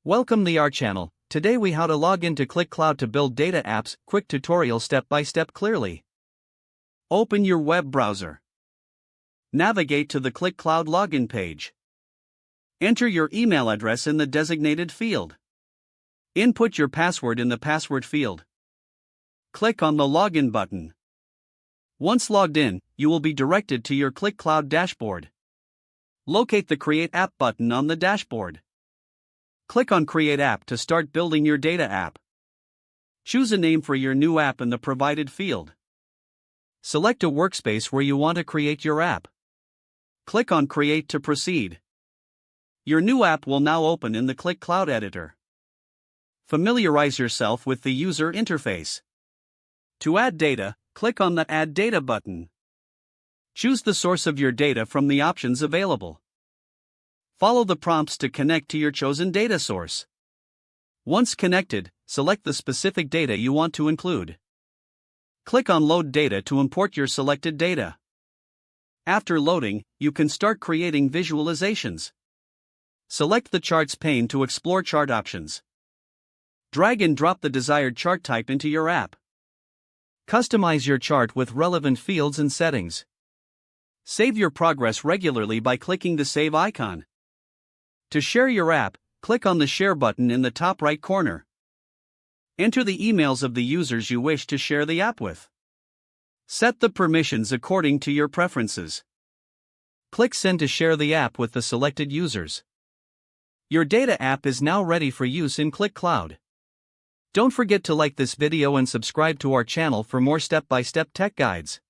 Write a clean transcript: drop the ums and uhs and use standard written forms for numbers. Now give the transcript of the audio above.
Welcome to our channel. Today we how to log into Qlik Cloud to build data apps. Quick tutorial step by step clearly. Open your web browser. Navigate to the Qlik Cloud login page. Enter your email address in the designated field. Input your password in the password field. Click on the login button. Once logged in, you will be directed to your Qlik Cloud dashboard. Locate the Create App button on the dashboard. Click on Create App to start building your data app. Choose a name for your new app in the provided field. Select a workspace where you want to create your app. Click on Create to proceed. Your new app will now open in the Qlik Cloud editor. Familiarize yourself with the user interface. To add data, click on the Add Data button. Choose the source of your data from the options available. Follow the prompts to connect to your chosen data source. Once connected, select the specific data you want to include. Click on Load Data to import your selected data. After loading, you can start creating visualizations. Select the Charts pane to explore chart options. Drag and drop the desired chart type into your app. Customize your chart with relevant fields and settings. Save your progress regularly by clicking the Save icon. To share your app, click on the Share button in the top right corner. Enter the emails of the users you wish to share the app with. Set the permissions according to your preferences. Click Send to share the app with the selected users. Your data app is now ready for use in Qlik Cloud. Don't forget to like this video and subscribe to our channel for more step-by-step tech guides.